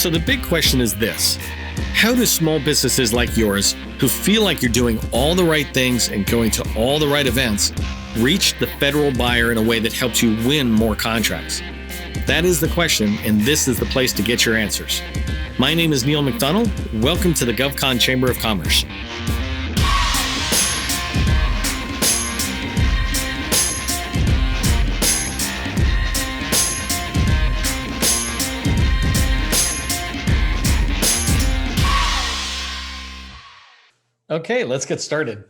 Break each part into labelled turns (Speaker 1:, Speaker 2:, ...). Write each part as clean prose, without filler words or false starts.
Speaker 1: So the big question is this: how do small businesses like yours, who feel like you're doing all the right things and going to all the right events, reach the federal buyer in a way that helps you win more contracts? That is the question, and this is the place to get your answers. My name is Neil McDonnell. Welcome to the GovCon Chamber of Commerce. Okay, let's get started.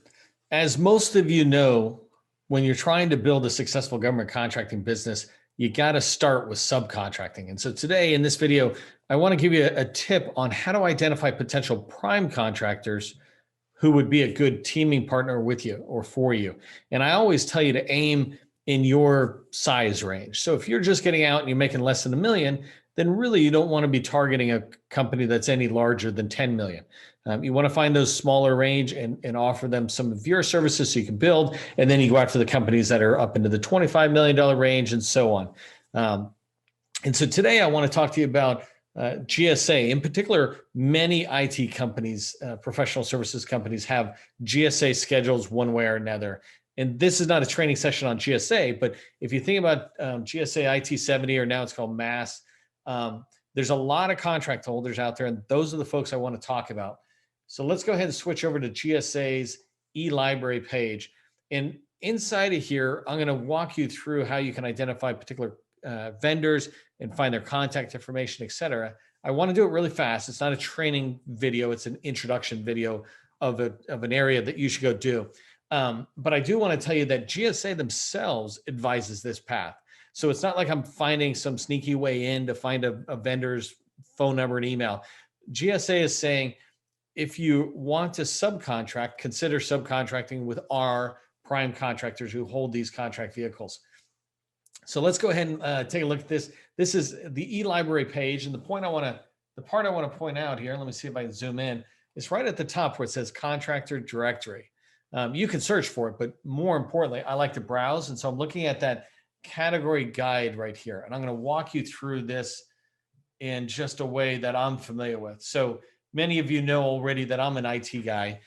Speaker 1: As most of you know, when you're trying to build a successful government contracting business, you got to start with subcontracting. And so today in this video, I want to give you a tip on how to identify potential prime contractors who would be a good teaming partner with you or for you. And I always tell you to aim in your size range. So if you're just getting out and you're making less than $1 million, then really you don't want to be targeting a company that's any larger than 10 million. You want to find those smaller range and offer them some of your services so you can build, and then you go after the companies that are up into the $25 million range and so on. And so today I want to talk to you about GSA. In particular, many IT companies, professional services companies, have GSA schedules one way or another. And this is not a training session on GSA, but if you think about GSA IT 70, or now it's called MASS, there's a lot of contract holders out there, and those are the folks I want to talk about. So let's go ahead and switch over to GSA's eLibrary page. And inside of here, I'm going to walk you through how you can identify particular vendors and find their contact information, et cetera. I want to do it really fast. It's not a training video. It's an introduction video of an area that you should go do. But I do want to tell you that GSA themselves advises this path. So it's not like I'm finding some sneaky way in to find a vendor's phone number and email. GSA is saying, if you want to subcontract, consider subcontracting with our prime contractors who hold these contract vehicles. So let's go ahead and take a look at this. This is the eLibrary page, and the part I want to point out here, let me see if I can zoom in, is right at the top where it says Contractor Directory. You can search for it, but more importantly, I like to browse, and so I'm looking at that category guide right here, and I'm going to walk you through this in just a way that I'm familiar with. So many of you know already that I'm an IT guy.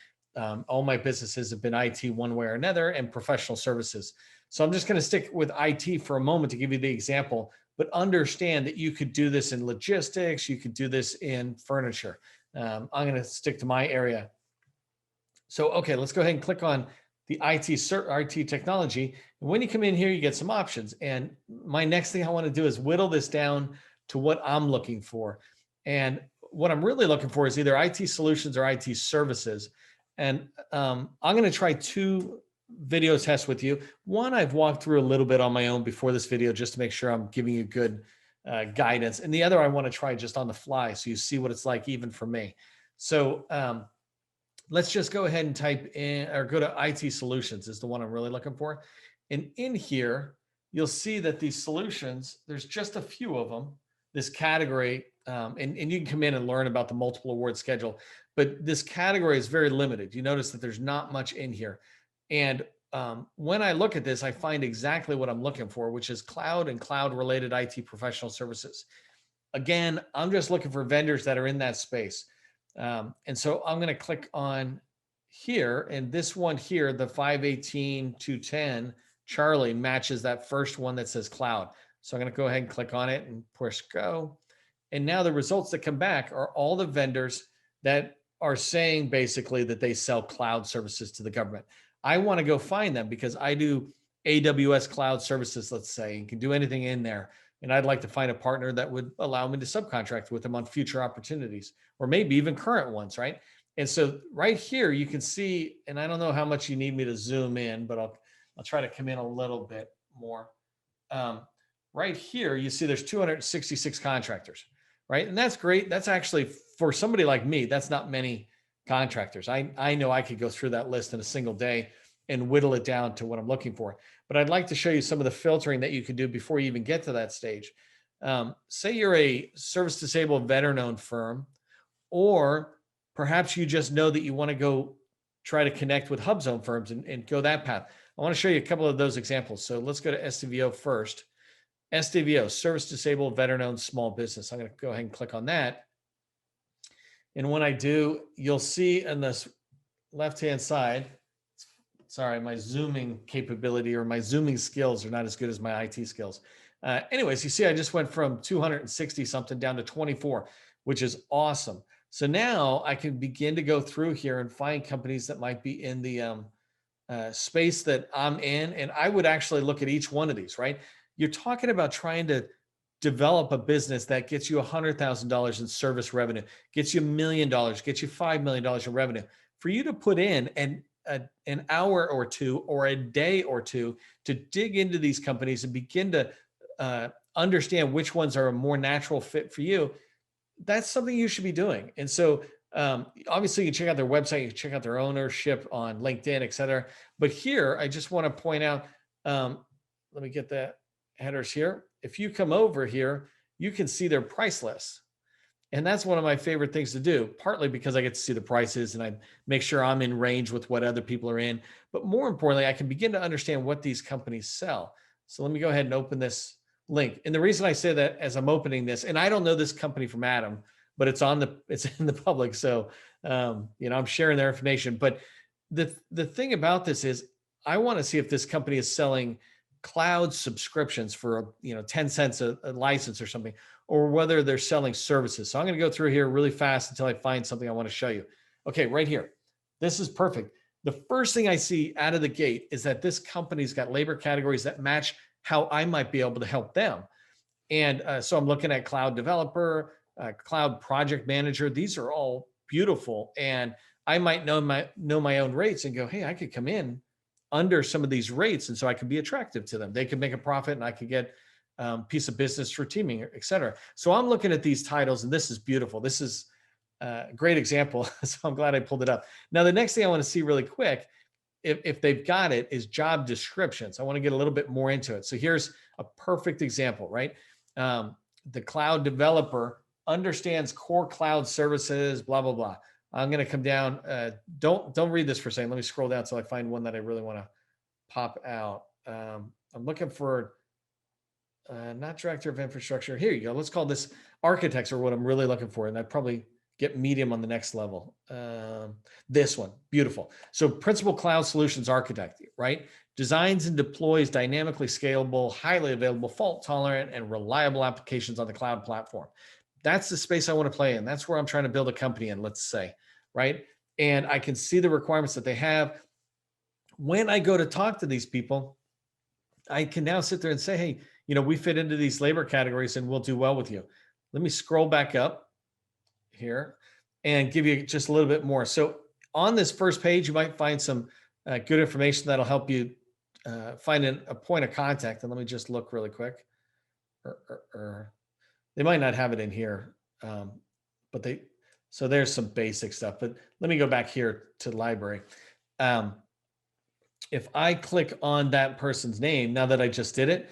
Speaker 1: All my businesses have been IT one way or another, and professional services. So I'm just going to stick with IT for a moment to give you the example, but understand that you could do this in logistics, you could do this in furniture. I'm going to stick to my area. So, okay, let's go ahead and click on the IT technology. And when you come in here, you get some options. And my next thing I want to do is whittle this down to what I'm looking for. And what I'm really looking for is either IT solutions or IT services. And I'm going to try two video tests with you. One I've walked through a little bit on my own before this video, just to make sure I'm giving you good guidance. And the other I want to try just on the fly, so you see what it's like even for me. So let's just go ahead and type in, or go to IT solutions is the one I'm really looking for. And in here, you'll see that these solutions, there's just a few of them, this category, and you can come in and learn about the multiple award schedule, but this category is very limited. You notice that there's not much in here. And when I look at this, I find exactly what I'm looking for, which is cloud and cloud-related IT professional services. Again, I'm just looking for vendors that are in that space. And so I'm going to click on here, and this one here, the 518-210 Charlie, matches that first one that says cloud. So I'm going to go ahead and click on it and push go. And now the results that come back are all the vendors that are saying basically that they sell cloud services to the government. I want to go find them because I do AWS cloud services, let's say, and can do anything in there. And I'd like to find a partner that would allow me to subcontract with them on future opportunities, or maybe even current ones, right? And so right here, you can see, and I don't know how much you need me to zoom in, but I'll try to come in a little bit more. Right here, you see there's 266 contractors, right? And that's great. That's actually, for somebody like me, that's not many contractors. I know I could go through that list in a single day and whittle it down to what I'm looking for. But I'd like to show you some of the filtering that you can do before you even get to that stage. Say you're a service disabled veteran-owned firm, or perhaps you just know that you want to go try to connect with hub zone firms and go that path. I want to show you a couple of those examples. So let's go to SDVO first. SDVO, Service Disabled Veteran-Owned Small Business. I'm going to go ahead and click on that. And when I do, you'll see on this left-hand side, sorry, my zooming capability or my zooming skills are not as good as my IT skills. Anyways, you see, I just went from 260 something down to 24, which is awesome. So now I can begin to go through here and find companies that might be in the space that I'm in. And I would actually look at each one of these, right? You're talking about trying to develop a business that gets you $100,000 in service revenue, gets you $1 million, gets you $5 million in revenue. For you to put in an hour or two or a day or two to dig into these companies and begin to understand which ones are a more natural fit for you, that's something you should be doing. And so obviously you can check out their website, you can check out their ownership on LinkedIn, et cetera. But here, I just want to point out, let me get the headers here. If you come over here, you can see their price list. And that's one of my favorite things to do, partly because I get to see the prices and I make sure I'm in range with what other people are in. But more importantly, I can begin to understand what these companies sell. So let me go ahead and open this link. And the reason I say that as I'm opening this, and I don't know this company from Adam, but it's in the public. So, I'm sharing their information. But the thing about this is I want to see if this company is selling cloud subscriptions for 10 cents a license or something, or whether they're selling services. So I'm going to go through here really fast until I find something I want to show you. Okay, right here. This is perfect. The first thing I see out of the gate is that this company's got labor categories that match how I might be able to help them. And so I'm looking at cloud developer, cloud project manager. These are all beautiful. And I might know my own rates and go, hey, I could come in under some of these rates. And so I could be attractive to them. They could make a profit and I could get piece of business for teaming, et cetera. So I'm looking at these titles and this is beautiful. This is a great example. So I'm glad I pulled it up. Now, the next thing I want to see really quick, if they've got it, is job descriptions. I want to get a little bit more into it. So here's a perfect example, right? The cloud developer understands core cloud services, blah, blah, blah. I'm going to come down. Don't read this for a second. Let me scroll down so I find one that I really want to pop out. I'm looking for not director of infrastructure. Here you go. Let's call this architects are what I'm really looking for. And I'd probably get medium on the next level. This one, beautiful. So principal cloud solutions architect, right? Designs and deploys dynamically scalable, highly available, fault tolerant, and reliable applications on the cloud platform. That's the space I want to play in. That's where I'm trying to build a company in, let's say, right? And I can see the requirements that they have. When I go to talk to these people, I can now sit there and say, hey, we fit into these labor categories and we'll do well with you. Let me scroll back up here and give you just a little bit more. So on this first page, you might find some good information that'll help you find a point of contact. And let me just look really quick. They might not have it in here, but so there's some basic stuff. But let me go back here to the library. If I click on that person's name, now that I just did it,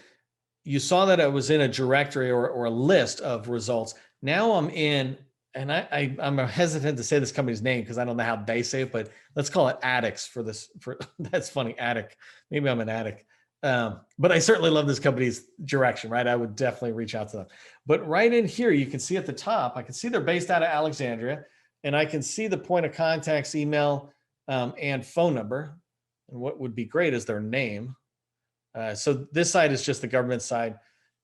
Speaker 1: you saw that I was in a directory or a list of results. Now I'm in, and I'm hesitant to say this company's name because I don't know how they say it, but let's call it addicts for this. That's funny, addict. Maybe I'm an addict. But I certainly love this company's direction, right? I would definitely reach out to them. But right in here, you can see at the top, I can see they're based out of Alexandria, and I can see the point of contact's email and phone number. And what would be great is their name. So this side is just the government side.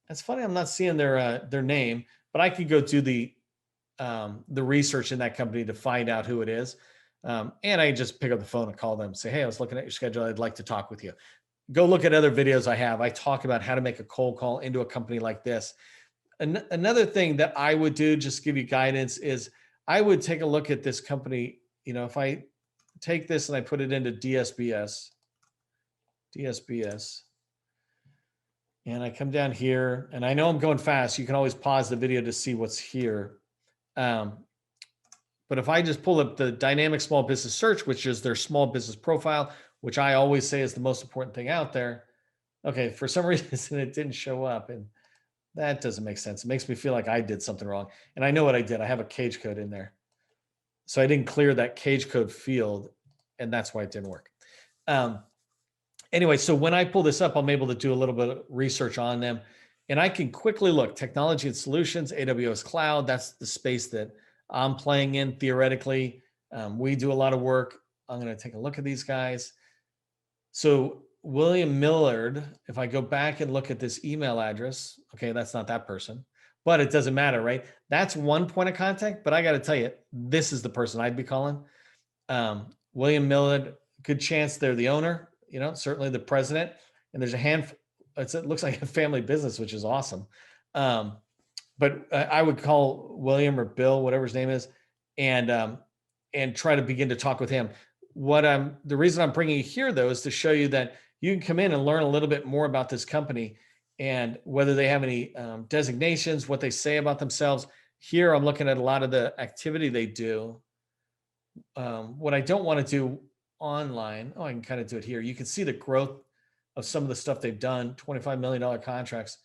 Speaker 1: That's funny. I'm not seeing their name, but I could go do the research in that company to find out who it is. And I just pick up the phone and call them and say, hey, I was looking at your schedule. I'd like to talk with you. Go look at other videos I have. I talk about how to make a cold call into a company like this. Another thing that I would do, just to give you guidance, is I would take a look at this company. If I take this and I put it into dsbs, and I come down here, and I know I'm going fast. You can always pause the video to see what's here. But if I just pull up the dynamic small business search, which is their small business profile, which I always say is the most important thing out there. Okay, for some reason it didn't show up, and that doesn't make sense. It makes me feel like I did something wrong. And I know what I did. I have a cage code in there. So I didn't clear that cage code field, and that's why it didn't work. Anyway, so when I pull this up, I'm able to do a little bit of research on them, and I can quickly look technology and solutions, AWS cloud. That's the space that I'm playing in theoretically. We do a lot of work. I'm going to take a look at these guys. So William Millard, if I go back and look at this email address, okay, that's not that person, but it doesn't matter, right? That's one point of contact, but I got to tell you, this is the person I'd be calling. William Millard, good chance they're the owner, certainly the president, and there's a handful. It looks like a family business, which is awesome. But I would call William or Bill, whatever his name is, and try to begin to talk with him. The reason I'm bringing you here though is to show you that you can come in and learn a little bit more about this company and whether they have any designations, what they say about themselves. Here, I'm looking at a lot of the activity they do. What I don't want to do online, I can kind of do it here. You can see the growth of some of the stuff they've done, $25 million contracts.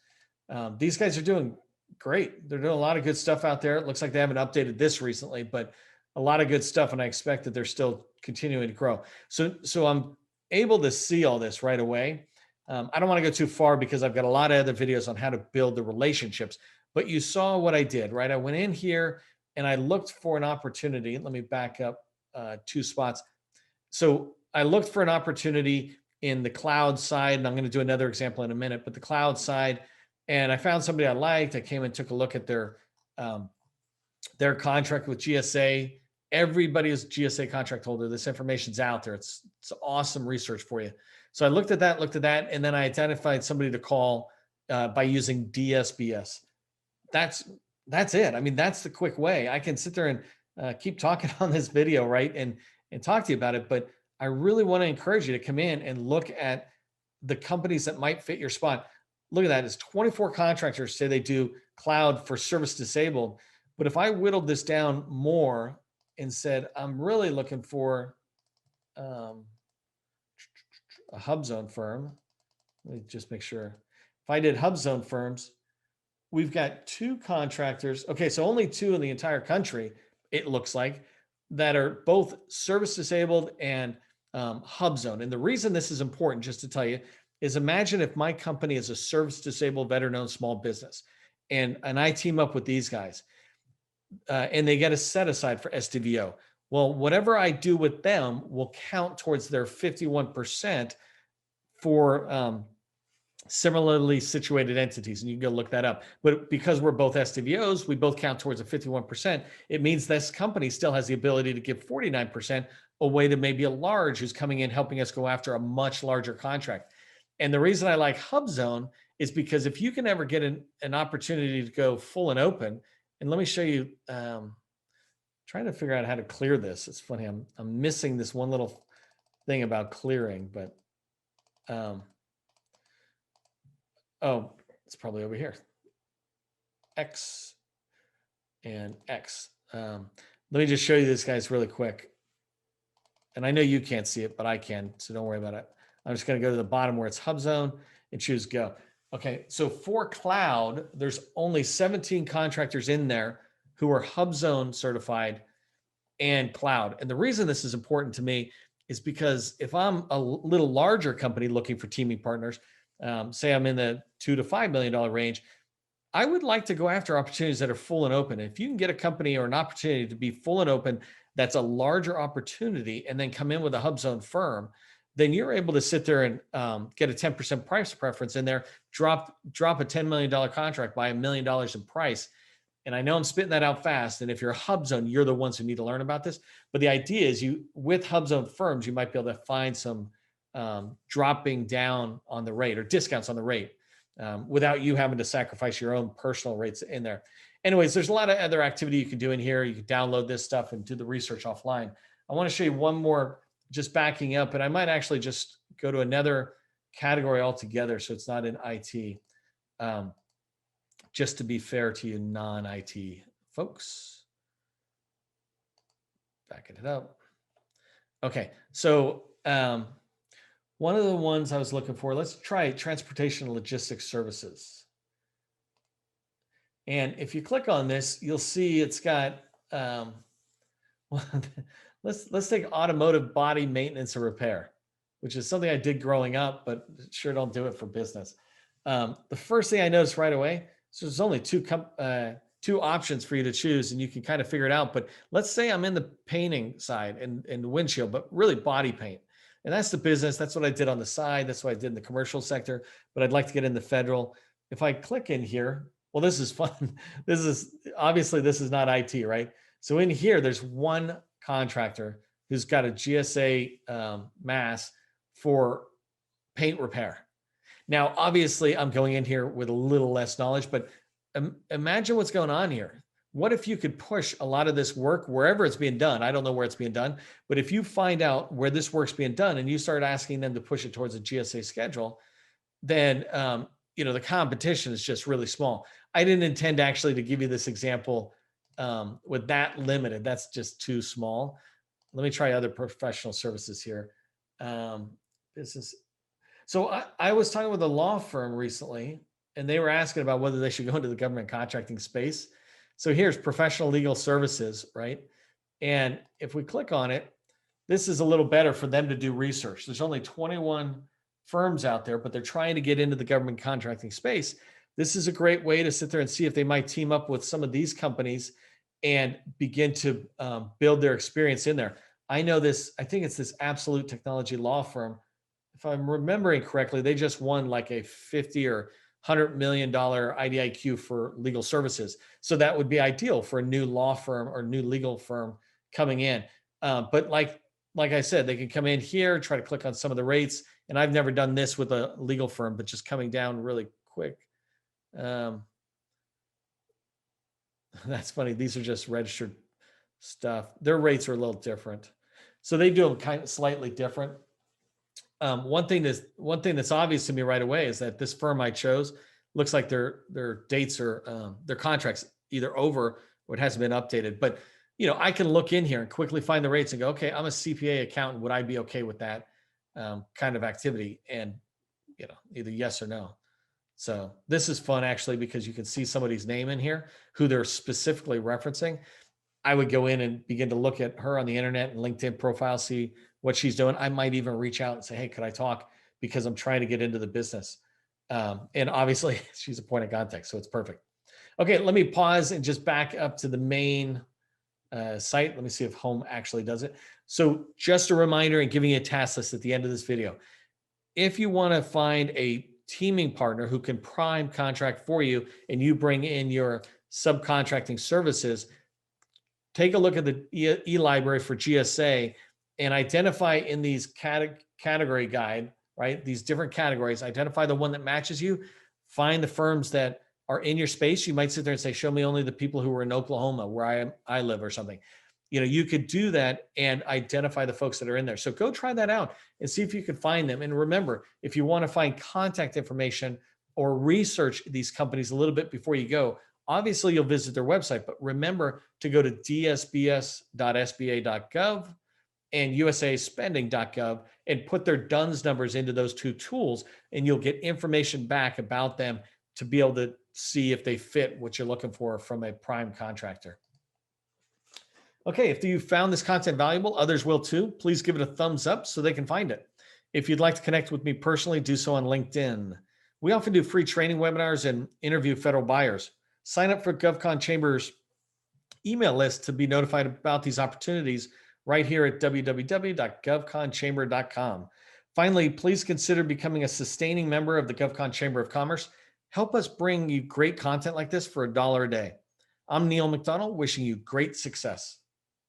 Speaker 1: These guys are doing great. They're doing a lot of good stuff out there. It looks like they haven't updated this recently, but a lot of good stuff. And I expect that they're still continuing to grow. So I'm able to see all this right away. I don't want to go too far because I've got a lot of other videos on how to build the relationships, but you saw what I did, right? I went in here and I looked for an opportunity. Let me back up 2 spots. So I looked for an opportunity in the cloud side, and I'm going to do another example in a minute, but the cloud side, and I found somebody I liked. I came and took a look at their contract with GSA. Everybody is GSA contract holder. This information's out there. It's awesome research for you. So I looked at that, and then I identified somebody to call by using DSBS. That's it. I mean, that's the quick way. I can sit there and keep talking on this video, right? And talk to you about it. But I really want to encourage you to come in and look at the companies that might fit your spot. Look at that. It's 24 contractors say they do cloud for service disabled. But if I whittled this down more and said, I'm really looking for a hub zone firm. Let me just make sure. If I did hub zone firms, we've got 2 contractors. Okay, so only 2 in the entire country, it looks like, that are both service disabled and hub zone. And the reason this is important, just to tell you, is imagine if my company is a service disabled veteran-owned small business, and I team up with these guys, and they get a set aside for SDVO. Well, whatever I do with them will count towards their 51% for similarly situated entities, and you can go look that up. But because we're both SDVOs, we both count towards a 51%. It means this company still has the ability to give 49% away to maybe a large who's coming in helping us go after a much larger contract. And the reason I like Hub Zone is because if you can ever get an opportunity to go full and open, and let me show you, trying to figure out how to clear this. It's funny, I'm missing this one little thing about clearing, but oh, it's probably over here. X and X. Let me just show you this, guys, really quick. And I know you can't see it, but I can, so don't worry about it. I'm just going to go to the bottom where it's Hub Zone and choose Go. Okay, so for cloud, there's only 17 contractors in there who are Hub Zone certified and cloud. And the reason this is important to me is because if I'm a little larger company looking for teaming partners, say I'm in the $2 to $5 million range, I would like to go after opportunities that are full and open. If you can get a company or an opportunity to be full and open, that's a larger opportunity, and then come in with a Hub Zone firm, then you're able to sit there and get a 10% price preference in there, drop a $10 million contract by $1 million in price. And I know I'm spitting that out fast. And if you're a Hub Zone, you're the ones who need to learn about this. But the idea is with Hub Zone firms, you might be able to find some dropping down on the rate or discounts on the rate without you having to sacrifice your own personal rates in there. Anyways, there's a lot of other activity you can do in here. You can download this stuff and do the research offline. I want to show you one more, just backing up, and I might actually just go to another category altogether so it's not in IT, just to be fair to you non-IT folks. Backing it up. Okay, so one of the ones I was looking for, let's try transportation and logistics services. And if you click on this, you'll see it's got, let's take automotive body maintenance and repair, which is something I did growing up, but sure don't do it for business. The first thing I noticed right away, so there's only two two options for you to choose and you can kind of figure it out. But let's say I'm in the painting side and the windshield, but really body paint. And that's the business. That's what I did on the side. That's what I did in the commercial sector, but I'd like to get in the federal. If I click in here, well, this is fun. This is obviously this is not IT, right? So in here, there's one contractor who's got a GSA mass for paint repair. Now, obviously, I'm going in here with a little less knowledge, but imagine what's going on here. What if you could push a lot of this work wherever it's being done? I don't know where it's being done, but if you find out where this work's being done and you start asking them to push it towards a GSA schedule, then the competition is just really small. I didn't intend actually to give you this example with that limited. That's just too small. Let me try other professional services here. Business. So I was talking with a law firm recently, and they were asking about whether they should go into the government contracting space. So here's professional legal services, right? And if we click on it, this is a little better for them to do research. There's only 21 firms out there, but they're trying to get into the government contracting space. This is a great way to sit there and see if they might team up with some of these companies and begin to build their experience in there. I know this, I think it's this Absolute Technology law firm. If I'm remembering correctly, they just won like a 50 or $100 million IDIQ for legal services. So that would be ideal for a new law firm or new legal firm coming in. But like I said, they can come in here, try to click on some of the rates. And I've never done this with a legal firm, but just coming down really quick. That's funny. These are just registered stuff. Their rates are a little different. So they do them kind of slightly different. One thing that's obvious to me right away is that this firm I chose looks like their dates are their contracts either over or it hasn't been updated. But I can look in here and quickly find the rates and go, okay, I'm a CPA accountant. Would I be okay with that kind of activity? And either yes or no. So this is fun actually because you can see somebody's name in here who they're specifically referencing. I would go in and begin to look at her on the internet and LinkedIn profile, see what she's doing. I might even reach out and say, hey, could I talk? Because I'm trying to get into the business. And obviously she's a point of contact, so it's perfect. Okay, let me pause and just back up to the main site. Let me see if home actually does it. So just a reminder and giving you a task list at the end of this video. If you want to find a teaming partner who can prime contract for you and you bring in your subcontracting services, take a look at the eLibrary for GSA and identify in these category guide, right? These different categories, identify the one that matches you, find the firms that are in your space. You might sit there and say, show me only the people who are in Oklahoma where I live or something. You could do that and identify the folks that are in there. So go try that out and see if you can find them. And remember, if you want to find contact information or research these companies a little bit before you go, obviously you'll visit their website, but remember to go to dsbs.sba.gov and usaspending.gov and put their DUNS numbers into those two tools, and you'll get information back about them to be able to see if they fit what you're looking for from a prime contractor. Okay, if you found this content valuable, others will too. Please give it a thumbs up so they can find it. If you'd like to connect with me personally, do so on LinkedIn. We often do free training webinars and interview federal buyers. Sign up for GovCon Chamber's email list to be notified about these opportunities right here at www.govconchamber.com. Finally, please consider becoming a sustaining member of the GovCon Chamber of Commerce. Help us bring you great content like this for $1 a day. I'm Neil McDonnell, wishing you great success.